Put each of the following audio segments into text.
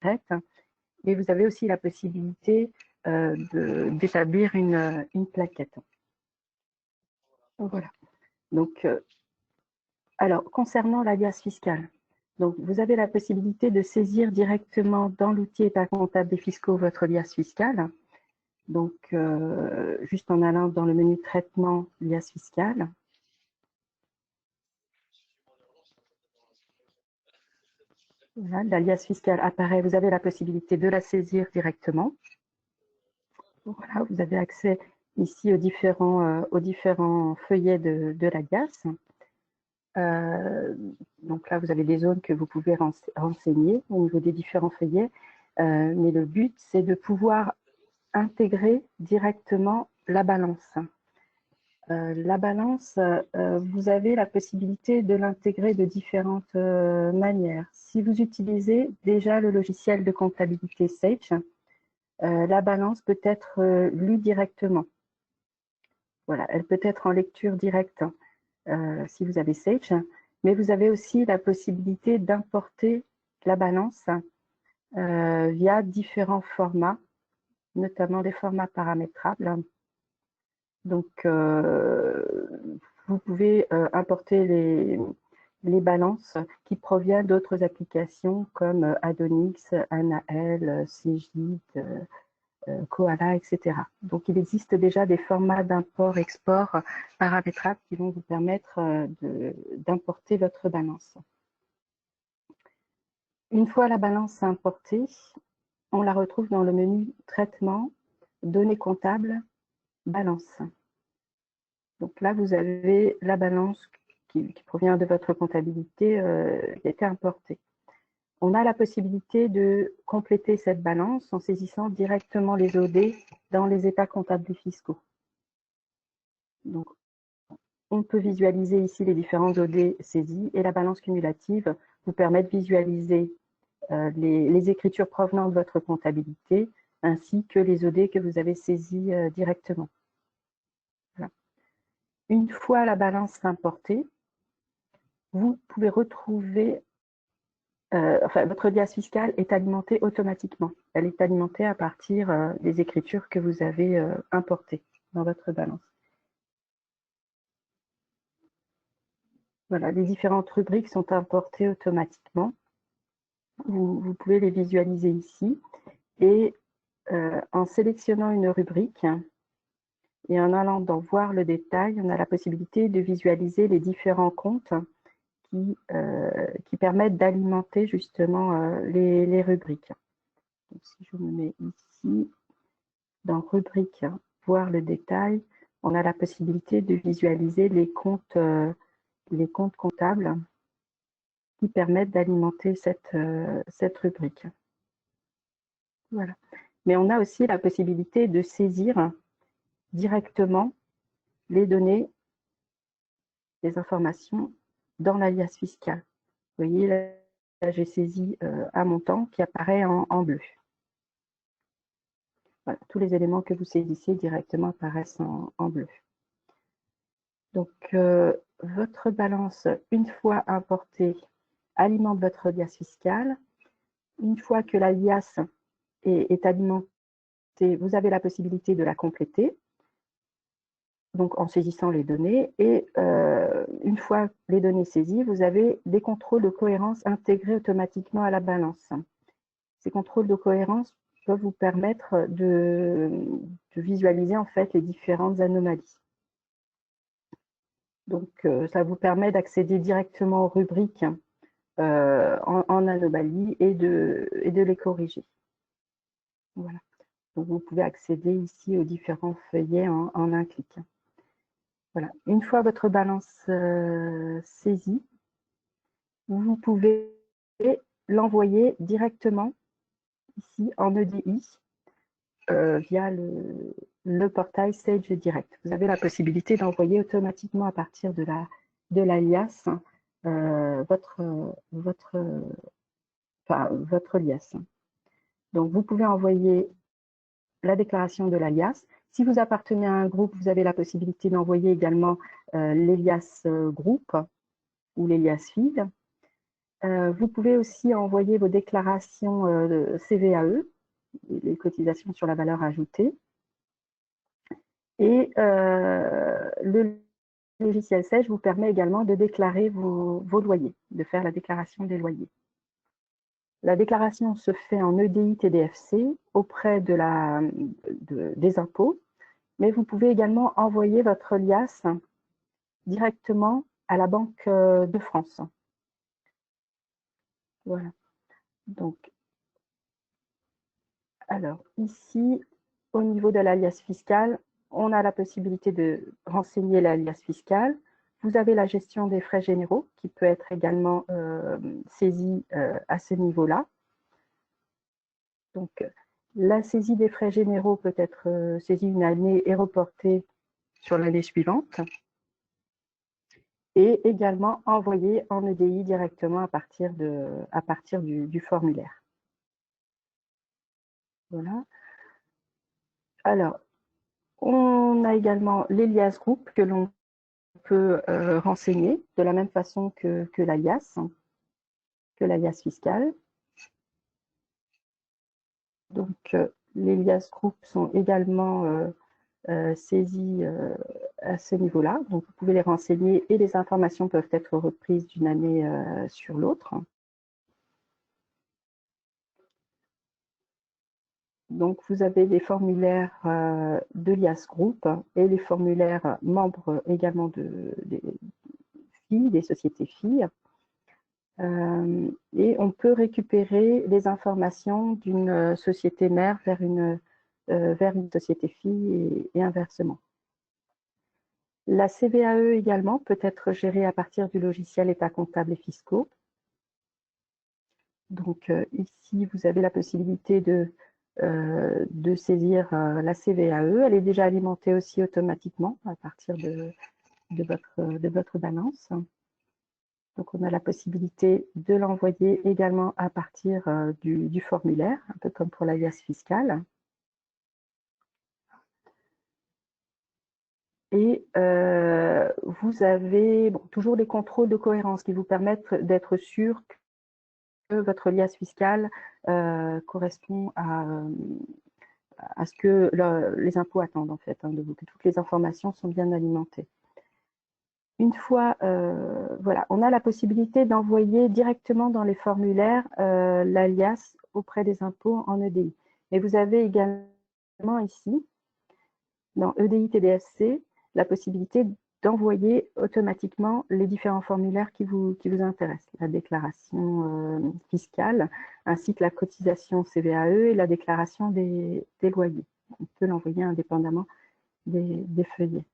secrète. Et vous avez aussi la possibilité d'établir une plaquette. Voilà. Donc, alors, concernant l'alias fiscal, donc vous avez la possibilité de saisir directement dans l'outil état comptable des fiscaux votre alias fiscal. Donc, juste en allant dans le menu traitement alias fiscal. Voilà, l'alias fiscal apparaît, vous avez la possibilité de la saisir directement. Voilà, vous avez accès ici aux différents feuillets de l'alias. Donc là, vous avez des zones que vous pouvez renseigner au niveau des différents feuillets. Mais le but, c'est de pouvoir intégrer directement la balance. La balance, vous avez la possibilité de l'intégrer de différentes manières. Si vous utilisez déjà le logiciel de comptabilité Sage, la balance peut être lue directement. Voilà, elle peut être en lecture directe si vous avez Sage, mais vous avez aussi la possibilité d'importer la balance via différents formats, notamment des formats paramétrables. Donc, vous pouvez importer les balances qui proviennent d'autres applications comme Adonix, Anael, Cegid, Koala, etc. Donc, il existe déjà des formats d'import-export paramétrables qui vont vous permettre d'importer votre balance. Une fois la balance importée, on la retrouve dans le menu Traitement, Données comptables, Balance. Donc là, vous avez la balance qui provient de votre comptabilité qui a été importée. On a la possibilité de compléter cette balance en saisissant directement les OD dans les états comptables des fiscaux. Donc, on peut visualiser ici les différents OD saisis et la balance cumulative vous permet de visualiser les écritures provenant de votre comptabilité ainsi que les OD que vous avez saisis directement. Voilà. Une fois la balance importée, vous pouvez retrouver, votre alias fiscal est alimentée automatiquement. Elle est alimentée à partir des écritures que vous avez importées dans votre balance. Voilà, les différentes rubriques sont importées automatiquement. Vous pouvez les visualiser ici. Et en sélectionnant une rubrique et en allant dans voir le détail, on a la possibilité de visualiser les différents comptes qui permettent d'alimenter justement les rubriques. Donc, si je me mets ici, dans rubrique, voir le détail, on a la possibilité de visualiser les comptes comptables qui permettent d'alimenter cette rubrique. Voilà. Mais on a aussi la possibilité de saisir directement les données, les informations dans l'alias fiscal. Vous voyez, là j'ai saisi un montant qui apparaît en bleu. Voilà, tous les éléments que vous saisissez directement apparaissent en bleu. Donc, votre balance, une fois importée, alimente votre alias fiscal. Une fois que l'alias est alimentée, vous avez la possibilité de la compléter, donc en saisissant les données. Et une fois les données saisies, vous avez des contrôles de cohérence intégrés automatiquement à la balance. Ces contrôles de cohérence peuvent vous permettre de visualiser en fait les différentes anomalies. Donc, ça vous permet d'accéder directement aux rubriques en anomalie et de les corriger. Voilà. Donc, vous pouvez accéder ici aux différents feuillets en un clic. Voilà. Une fois votre balance saisie, vous pouvez l'envoyer directement ici en EDI via le portail Sage Direct. Vous avez la possibilité d'envoyer automatiquement à partir de l'alias votre alias. Donc, vous pouvez envoyer la déclaration de l'alias. Si vous appartenez à un groupe, vous avez la possibilité d'envoyer également l'alias groupe ou l'alias feed. Vous pouvez aussi envoyer vos déclarations de CVAE, les cotisations sur la valeur ajoutée. Et le logiciel Sage vous permet également de déclarer vos loyers, de faire la déclaration des loyers. La déclaration se fait en EDI TDFC auprès des impôts, mais vous pouvez également envoyer votre liasse directement à la Banque de France. Voilà. Donc, alors ici, au niveau de l'alias fiscal, on a la possibilité de renseigner l'alias fiscal. Vous avez la gestion des frais généraux qui peut être également saisie à ce niveau-là. Donc, la saisie des frais généraux peut être saisie une année et reportée sur l'année suivante. Et également envoyée en EDI directement à partir du formulaire. Voilà. Alors, on a également l'Elias Group que l'on peut renseigner de la même façon que l'alias fiscal. Donc, les lias Group sont également saisis à ce niveau-là. Donc, vous pouvez les renseigner et les informations peuvent être reprises d'une année sur l'autre. Donc, vous avez les formulaires de l'IAS Group et les formulaires membres également des sociétés filles. Et on peut récupérer les informations d'une société mère vers une société fille et inversement. La CVAE également peut être gérée à partir du logiciel État comptable et fiscaux. Donc ici, vous avez la possibilité de saisir la CVAE. Elle est déjà alimentée aussi automatiquement à partir de votre balance. Donc, on a la possibilité de l'envoyer également à partir du formulaire, un peu comme pour l'alias fiscal. Et vous avez toujours des contrôles de cohérence qui vous permettent d'être sûr que votre liasse fiscale correspond à ce que les impôts attendent, en fait, de vous, que toutes les informations sont bien alimentées. Une fois, voilà, on a la possibilité d'envoyer directement dans les formulaires l'alias auprès des impôts en EDI. Et vous avez également ici, dans EDI TDFC, la possibilité d'envoyer automatiquement les différents formulaires qui vous intéressent, la déclaration fiscale, ainsi que la cotisation CVAE et la déclaration des loyers. On peut l'envoyer indépendamment des feuillets.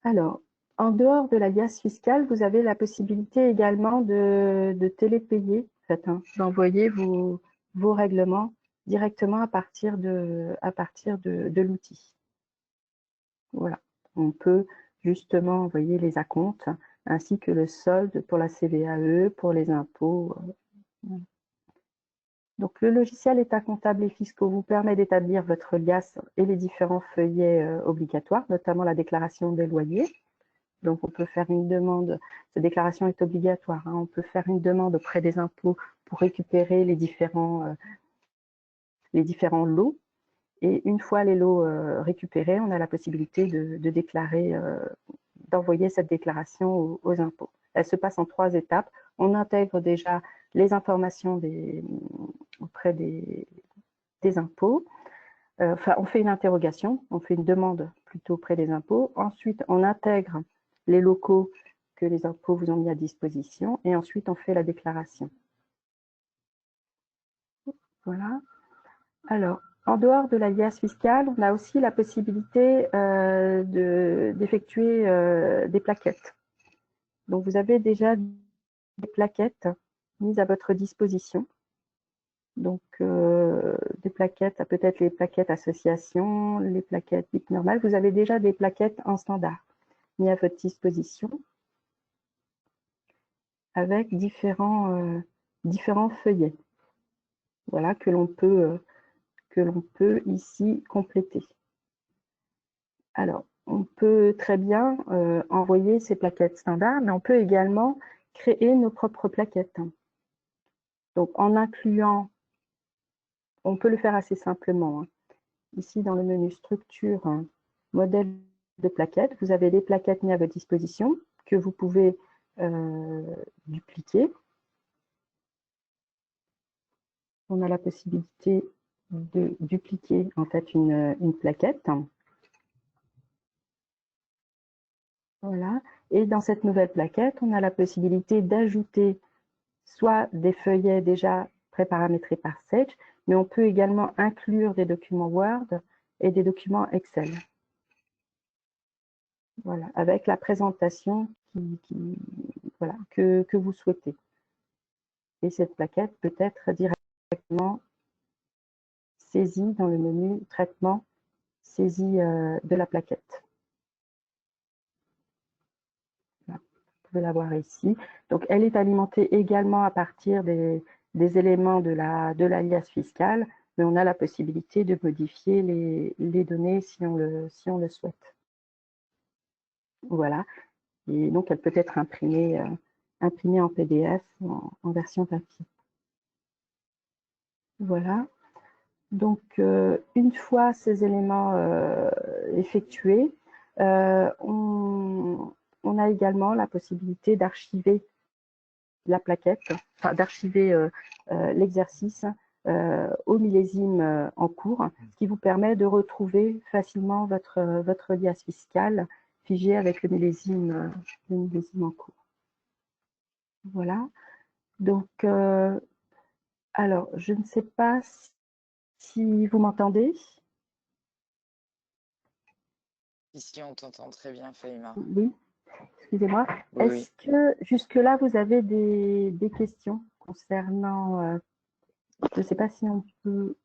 Alors, en dehors de l'alias fiscal, vous avez la possibilité également de télépayer, en fait, d'envoyer vos règlements directement à partir de l'outil. Voilà, on peut justement envoyer les acomptes ainsi que le solde pour la CVAE, pour les impôts. Donc, le logiciel État comptable et fiscaux vous permet d'établir votre liasse et les différents feuillets obligatoires, notamment la déclaration des loyers. Donc, on peut faire une demande, cette déclaration est obligatoire, on peut faire une demande auprès des impôts pour récupérer les différents lots. Et une fois les lots récupérés, on a la possibilité de déclarer, d'envoyer cette déclaration aux impôts. Elle se passe en 3 étapes. On intègre déjà les informations auprès des impôts. Enfin, on fait une interrogation, on fait une demande plutôt auprès des impôts. Ensuite, on intègre les locaux que les impôts vous ont mis à disposition et ensuite on fait la déclaration. Voilà. Alors, en dehors de l'alias fiscal, on a aussi la possibilité d'effectuer des plaquettes. Donc, vous avez déjà des plaquettes mises à votre disposition. Donc, des plaquettes, ça peut être les plaquettes association, les plaquettes BIP normales. Vous avez déjà des plaquettes en standard mis à votre disposition avec différents feuillets. Voilà, que l'on peut ici compléter. Alors, on peut très bien envoyer ces plaquettes standards, mais on peut également créer nos propres plaquettes. Donc, en incluant, on peut le faire assez simplement. Ici, dans le menu structure, modèle de plaquettes, vous avez des plaquettes mises à votre disposition que vous pouvez dupliquer. On a la possibilité de dupliquer en fait une plaquette. Voilà. Et dans cette nouvelle plaquette, on a la possibilité d'ajouter soit des feuillets déjà préparamétrés par Sage, mais on peut également inclure des documents Word et des documents Excel. Voilà, avec la présentation voilà, que vous souhaitez. Et cette plaquette peut être directement saisie dans le menu traitement, saisie de la plaquette. Voilà, vous pouvez la voir ici. Donc, elle est alimentée également à partir des éléments de l'alias fiscal, mais on a la possibilité de modifier les données si on le souhaite. Voilà. Et donc, elle peut être imprimée en PDF en version papier. Voilà. Donc, une fois ces éléments effectués, on a également la possibilité d'archiver la plaquette, enfin, d'archiver l'exercice au millésime en cours, ce qui vous permet de retrouver facilement votre liasse fiscale figée avec le millésime en cours. Voilà. Donc, alors, je ne sais pas si vous m'entendez. Ici, on t'entend très bien, Fahima. Oui, excusez-moi. Oui, Est-ce que jusque-là, vous avez des questions concernant... je ne sais pas si on peut...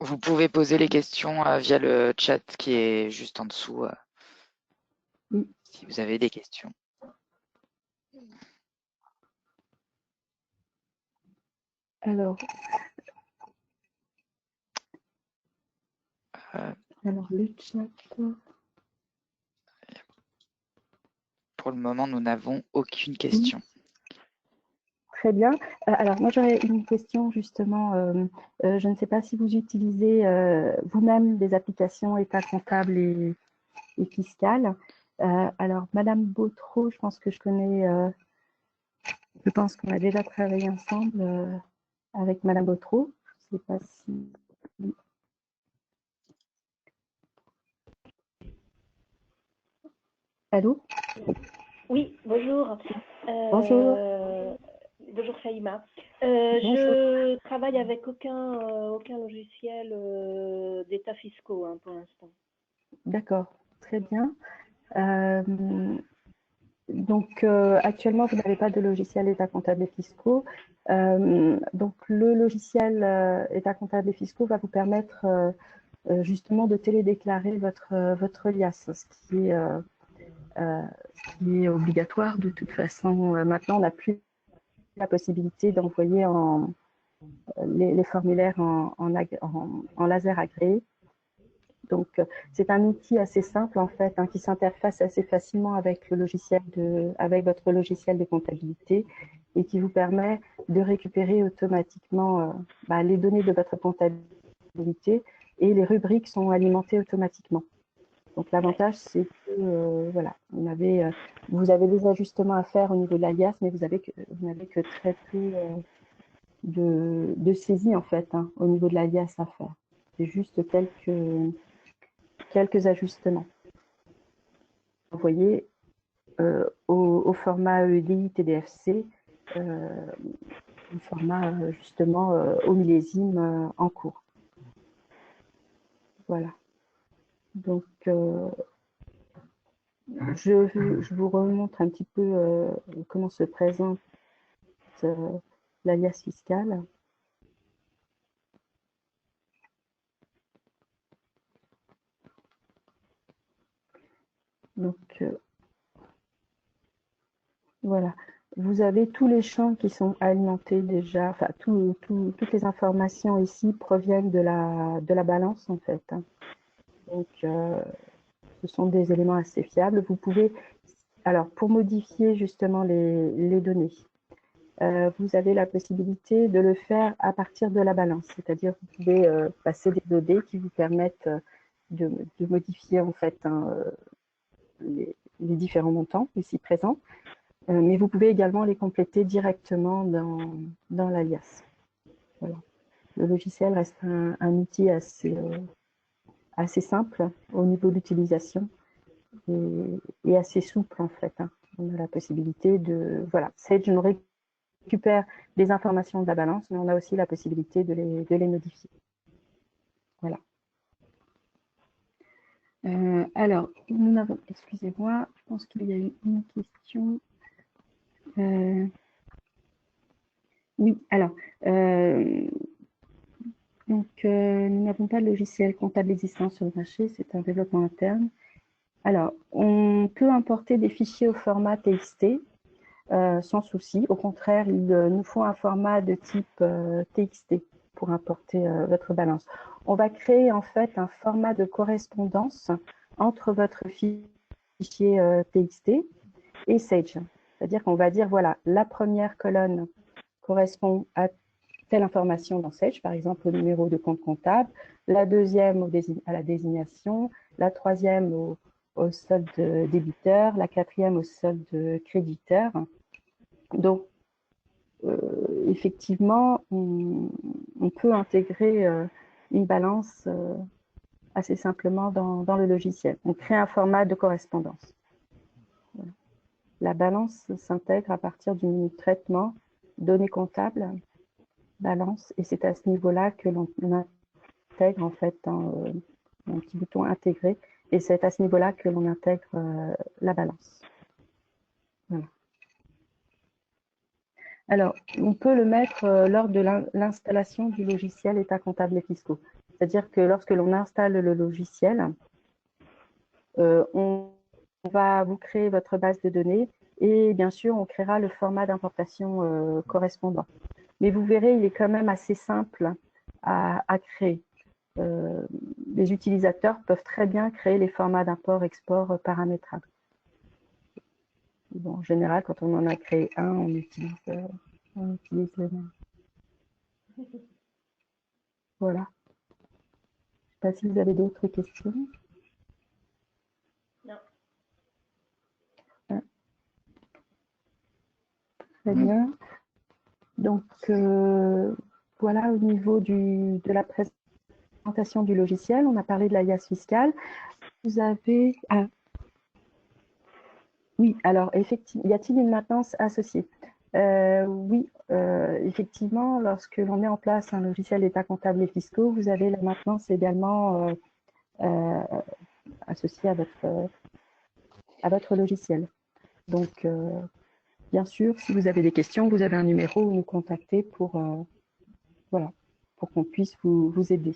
Vous pouvez poser les questions via le chat qui est juste en dessous, Oui. si vous avez des questions. Alors, le chat... Pour le moment, nous n'avons aucune question. Très bien. Alors, moi, j'aurais une question, justement. Je ne sais pas si vous utilisez vous-même des applications état comptable et fiscal. Alors, Madame Bautreau, je pense que je connais... je pense qu'on a déjà travaillé ensemble avec Madame Bautreau. Je ne sais pas si... Allô? Oui, bonjour. Bonjour. Bonjour Faïma. Bonjour. Je travaille avec aucun logiciel d'état fiscaux pour l'instant. D'accord, très bien. Donc, actuellement, vous n'avez pas de logiciel état comptable et fiscaux. Donc, le logiciel état comptable et fiscaux va vous permettre justement de télédéclarer votre liasse, ce qui est obligatoire de toute façon. Maintenant, on n'a plus la possibilité d'envoyer les formulaires en laser agréé. Donc, c'est un outil assez simple en fait, qui s'interface assez facilement avec avec votre logiciel de comptabilité et qui vous permet de récupérer automatiquement les données de votre comptabilité et les rubriques sont alimentées automatiquement. Donc, l'avantage, c'est que voilà, vous avez des ajustements à faire au niveau de l'alias, mais vous n'avez que très peu de saisie en fait au niveau de l'alias à faire. C'est juste quelques ajustements. Vous voyez, au format EDI TDFC, au format justement au millésime en cours. Voilà. Donc, je vous remontre un petit peu comment se présente l'alias fiscal. Donc, voilà. Vous avez tous les champs qui sont alimentés déjà, enfin, toutes les informations ici proviennent de la balance, en fait. Donc, ce sont des éléments assez fiables. Vous pouvez, alors pour modifier justement les données, vous avez la possibilité de le faire à partir de la balance, c'est-à-dire vous pouvez passer des données qui vous permettent de modifier en fait les différents montants ici présents, mais vous pouvez également les compléter directement dans l'alias. Voilà. Le logiciel reste un outil assez simple au niveau de l'utilisation et assez souple en fait. Hein. On a la possibilité de, voilà, Sage nous récupère des informations de la balance, mais on a aussi la possibilité de les modifier. Voilà. Alors, nous avons, excusez-moi, je pense qu'il y a eu une question. Oui, alors, donc, nous n'avons pas de logiciel comptable existant sur le marché, c'est un développement interne. Alors, on peut importer des fichiers au format TXT sans souci. Au contraire, il nous faut un format de type TXT pour importer votre balance. On va créer en fait un format de correspondance entre votre fichier TXT et Sage. C'est-à-dire qu'on va dire, voilà, la première colonne correspond à telle information dans Sage, par exemple le numéro de compte comptable, la deuxième à la désignation, la troisième au solde débiteur, la quatrième au solde créditeur. Donc, effectivement, on peut intégrer une balance assez simplement dans le logiciel. On crée un format de correspondance. Voilà. La balance s'intègre à partir du menu traitement, données comptables, balance, et c'est à ce niveau-là que l'on intègre en fait un petit bouton intégrer, et c'est à ce niveau-là que l'on intègre la balance. Voilà. Alors, on peut le mettre lors de l'installation du logiciel état comptable et fiscaux. C'est-à-dire que lorsque l'on installe le logiciel, on va vous créer votre base de données et bien sûr, on créera le format d'importation correspondant. Mais vous verrez, il est quand même assez simple à créer. Les utilisateurs peuvent très bien créer les formats d'import-export paramétrables. Bon, en général, quand on en a créé un, on utilise le même. Voilà. Je ne sais pas si vous avez d'autres questions. Non. Très bien. Donc, voilà au niveau de la présentation du logiciel. On a parlé de l'alias fiscal. Vous avez... Ah. Oui, alors, effectivement, y a-t-il une maintenance associée? Oui, effectivement, lorsque l'on met en place un logiciel d'état comptable et fiscaux, vous avez la maintenance également associée à votre logiciel. Donc, bien sûr, si vous avez des questions, vous avez un numéro où nous contacter pour, voilà, pour qu'on puisse vous aider.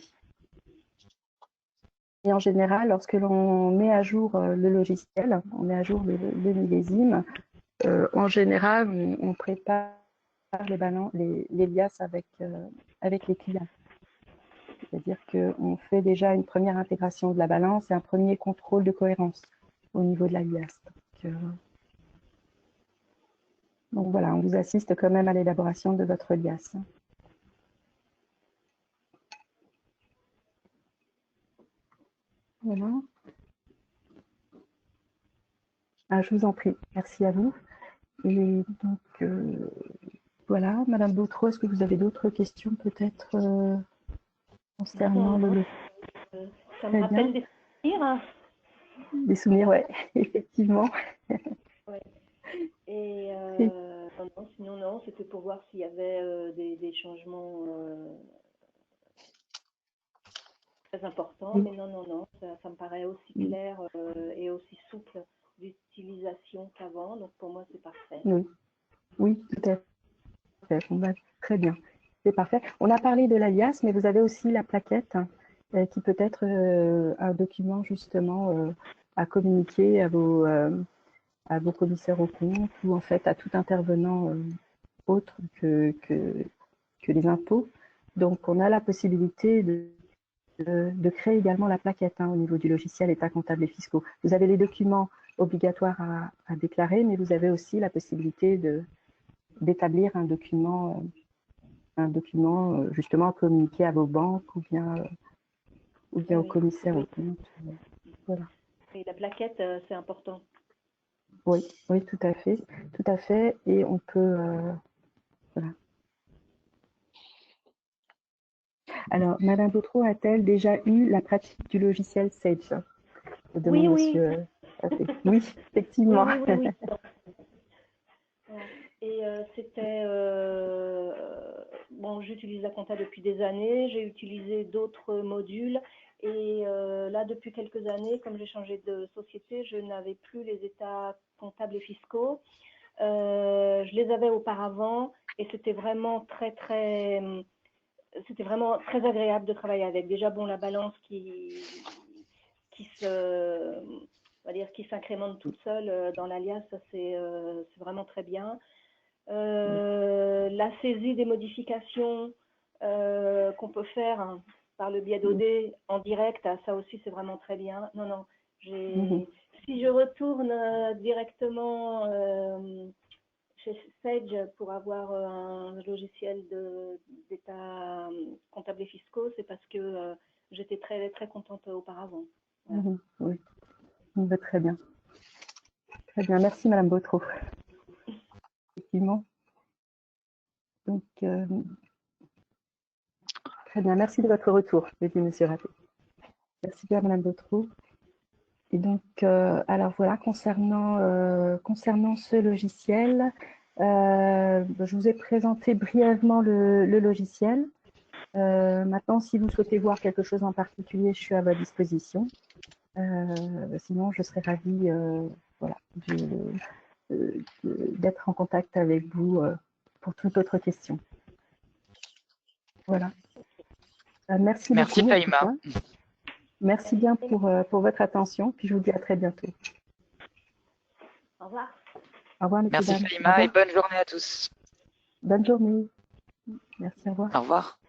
Et en général, lorsque l'on met à jour le logiciel, on met à jour le millésime, en général, on prépare les liasses avec les clients. C'est-à-dire qu'on fait déjà une première intégration de la balance et un premier contrôle de cohérence au niveau de la liasse. Donc voilà, on vous assiste quand même à l'élaboration de votre liasse. Voilà. Ah, je vous en prie, merci à vous. Et donc, voilà, Madame Bautreau, est-ce que vous avez d'autres questions peut-être concernant le... Ça me rappelle des souvenirs. Hein. Des souvenirs, oui, effectivement. Ouais. Et non, sinon, non, c'était pour voir s'il y avait des changements très importants. Mais non, ça me paraît aussi clair et aussi souple d'utilisation qu'avant. Donc, pour moi, c'est parfait. Oui, tout à fait. Bon, bah, très bien. C'est parfait. On a parlé de l'alias, mais vous avez aussi la plaquette qui peut être un document justement à communiquer à vos commissaires aux comptes ou en fait à tout intervenant autre que les impôts. Donc, on a la possibilité de de créer également la plaquette au niveau du logiciel État comptable et fiscaux. Vous avez les documents obligatoires à déclarer, mais vous avez aussi la possibilité d'établir un document justement à communiquer à vos banques ou bien au commissaire aux comptes. Voilà. Et la plaquette, c'est important. Oui, oui, tout à fait. Tout à fait. Et on peut... voilà. Alors, Madame Bautreau a-t-elle déjà eu la pratique du logiciel Sage? Oui, oui. Oui, effectivement. Oui. Et c'était... bon, j'utilise la compta depuis des années, j'ai utilisé d'autres modules. Et là, depuis quelques années, comme j'ai changé de société, je n'avais plus les états comptables et fiscaux. Je les avais auparavant et c'était vraiment c'était vraiment très agréable de travailler avec. Déjà, bon, la balance qui s'incrémente toute seule dans l'alias, ça c'est vraiment très bien. La saisie des modifications qu'on peut faire par le biais d'OD en direct, ça aussi c'est vraiment très bien. Non, si je retourne directement chez Sage pour avoir un logiciel d'état comptable et fiscaux, c'est parce que j'étais très, très contente auparavant. Voilà. Oui, très bien. Très bien, merci Madame Bautreau. Effectivement. Donc, très bien, merci de votre retour, Monsieur Raté. Merci bien Madame Bautreau. Et donc, alors voilà, concernant ce logiciel, je vous ai présenté brièvement le logiciel. Maintenant, si vous souhaitez voir quelque chose en particulier, je suis à votre disposition. Sinon, je serais ravie voilà, d'être en contact avec vous pour toute autre question. Voilà. Merci beaucoup. Fahima. Merci bien pour votre attention, puis je vous dis à très bientôt. Au revoir. Au revoir, mesdames. Merci Fahima et bonne journée à tous. Bonne journée. Merci, au revoir. Au revoir.